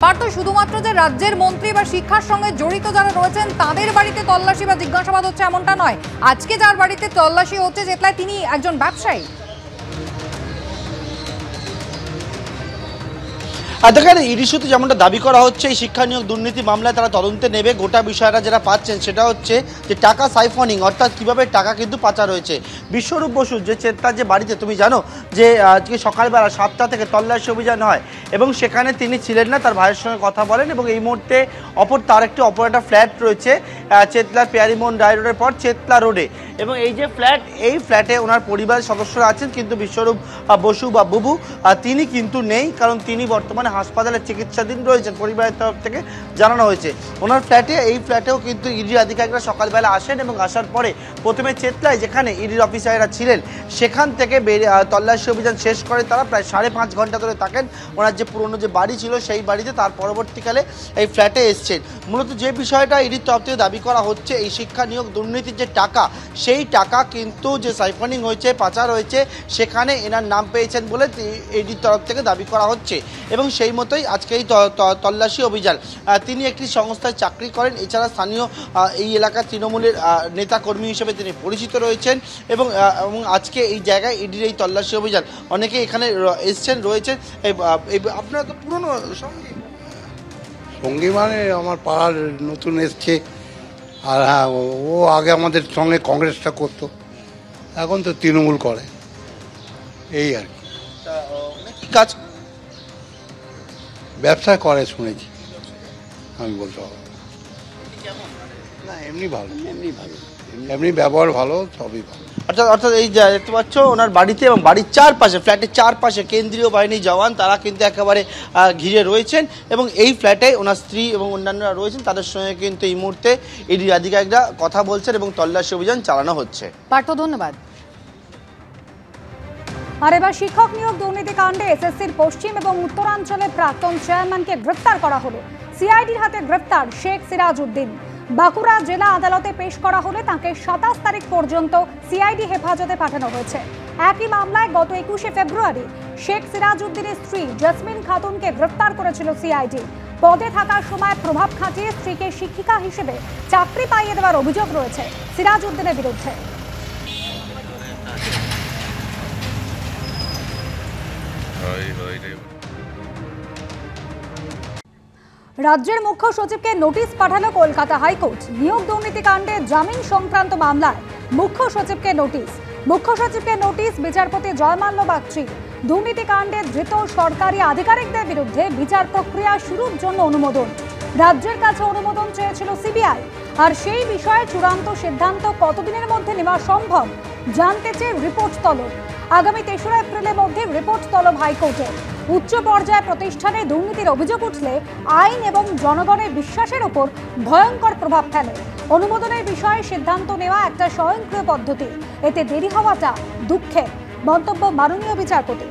পার্থ, শুধুমাত্র যে রাজ্যের মন্ত্রী বা শিক্ষার সঙ্গে জড়িত যারা রয়েছেন তাদের বাড়িতে তল্লাশি বা জিজ্ঞাসাবাদ হচ্ছে এমনটা নয়। আজকে যার বাড়িতে তল্লাশি হচ্ছে চেতলায় তিনি একজন ব্যবসায়ী। দেখেন, ইস্যুতে যেমনটা দাবি করা হচ্ছে এই শিক্ষা নিয়োগ দুর্নীতি মামলায় তারা তদন্তে নেবে। গোটা বিষয়টা যারা পাচ্ছেন সেটা হচ্ছে যে টাকা সাইফনিং, অর্থাৎ কীভাবে টাকা কিন্তু পাচার হয়েছে। বিশ্বরূপ বসু যে চেতলার যে বাড়িতে তুমি জানো যে আজকে সকালবেলা 7টা থেকে তল্লাশি অভিযান হয় এবং সেখানে তিনি ছিলেন না, তার ভাইয়ের সঙ্গে কথা বলেন এবং এই মুহূর্তে তার অপর একটা ফ্ল্যাট রয়েছে চেতলার পেয়ারিমোহন রায় রোডের পর চেতলা রোডে, এবং এই যে ফ্ল্যাট, এই ফ্ল্যাটে ওনার পরিবারের সদস্যরা আছেন, কিন্তু বিশ্বরূপ বসু বা বুবু তিনি কিন্তু নেই, কারণ তিনি বর্তমানে হাসপাতালে চিকিৎসাধীন রয়েছেন। পরিবারের তরফ থেকে জানানো হয়েছে ওনার এই ফ্ল্যাটেও কিন্তু ইডির আধিকারিকরা সকালবেলা আসেন এবং আসার পরে প্রথমে চেতলায় যেখানে ইডির অফিসাররা ছিলেন সেখান থেকে তল্লাশি অভিযান শেষ করে তারা প্রায় 5.5 ঘন্টা ধরে থাকেন ওনার যে পুরনো যে বাড়ি ছিল সেই বাড়িতে। তার পরবর্তীকালে এই ফ্ল্যাটে এসছেন। মূলত যে বিষয়টা ইডির তরফ থেকে দাবি করা হচ্ছে, এই শিক্ষা নিয়োগ দুর্নীতির যে টাকা, সেই টাকা কিন্তু যে সাইফনিং হয়েছে, পাচার হয়েছে, সেখানে এনার নাম পেয়েছেন বলে ইডির তরফ থেকে দাবি করা হচ্ছে এবং সেই মতোই আজকে এই তল্লাশি অভিযান। তিনি একটি সংস্থায় চাকরি করেন, এছাড়া স্থানীয় এই এলাকার তৃণমূলের নেতা কর্মী হিসেবে তিনি পরিচিত রয়েছেন এবং আজকে এই জায়গায় ইডির এই তল্লাশি অভিযান অনেকে এখানে এসছেন রয়েছেন। আপনারা তো পুরনো সঙ্গী মানে আমার পাড়ার নতুন এসছে, আর হ্যাঁ ও আগে আমাদের সঙ্গে কংগ্রেসটা করতো, এখন তো তৃণমূল করে, এই আর কি। কাজ ব্যবসা করে শুনেছি, আমি বলতে পারবো না। এমনি ভালো, এমনি ব্যবহার ভালো, সবই ভালো। অর্থাৎ এই দেখতে পাচ্ছ ওনার বাড়িতে এবং বাড়ির চারপাশে, ফ্ল্যাটের চারপাশে কেন্দ্রীয় বাহিনী জওয়ান তারা কিন্তু একেবারে ঘিরে রয়েছেন এবং এই ফ্ল্যাটে ওনার স্ত্রী এবং অন্যান্যরা রয়েছেন, তাদের সঙ্গে কিন্তু এই মুহূর্তে ইডি আধিকারিকরা কথা বলছেন এবং তল্লাশি অভিযান চালানো হচ্ছে। পার্থ, ধন্যবাদ। আর এবার শিক্ষক নিয়োগ দুর্নীতি কাণ্ডে এসএসসির পশ্চিম এবং উত্তরাঞ্চলের প্রাক্তন চেয়ারম্যানকে গ্রেফতার করা হলো। সিআইডির হাতে গ্রেফতার শেখ সিরাজ উদ্দিন। বাঁকুড়া জেলা আদালতে পেশ করা হলে তাকে 27 তারিখ পর্যন্ত সিআইডি হেফাজতে পাঠানো হয়েছে। একই মামলায় গত 21শে ফেব্রুয়ারি শেখ সিরাজ উদ্দিনের স্ত্রী জেসমিন খাতুনকে গ্রেফতার করেছিল সিআইডি। পদে থাকার সময় প্রভাব খাটিয়ে স্ত্রীকে শিক্ষিকা হিসেবে চাকরি পাইয়ে দেওয়ার অভিযোগ রয়েছে সিরাজ উদ্দিনের বিরুদ্ধে। রাজ্যের মুখ্য সচিবকে নোটিশ পাঠালো কলকাতা হাইকোর্ট। নিয়োগ দুর্নীতি কাণ্ডে জামিন সংক্রান্ত মামলায় মুখ্য সচিবকে নোটিশ বিচারপতি জয়মাল্য বাগচি। দুর্নীতি কাণ্ডে ধৃত সরকারি আধিকারিকদের বিরুদ্ধে বিচার প্রক্রিয়া শুরুর জন্য অনুমোদন। রাজ্যের কাছে অনুমোদন চেয়েছিল সিবিআই, আর সেই বিষয়ে চূড়ান্ত সিদ্ধান্ত কতদিনের মধ্যে নেওয়া সম্ভব জানতে চেয়ে রিপোর্ট তলব। আগামী 3রা এপ্রিলের মধ্যে রিপোর্ট তলব হাইকোর্টে। উচ্চ পর্যায়ে প্রতিষ্ঠানে দুর্নীতির অভিযোগ উঠলে আইন এবং জনগণের বিশ্বাসের উপর ভয়ঙ্কর প্রভাব ফেলে। অনুমোদনের বিষয়ে সিদ্ধান্ত নেওয়া একটা স্বয়ংক্রিয় পদ্ধতি, এতে দেরি হওয়াটা দুঃখের মন্তব্য মাননীয় বিচারপতি।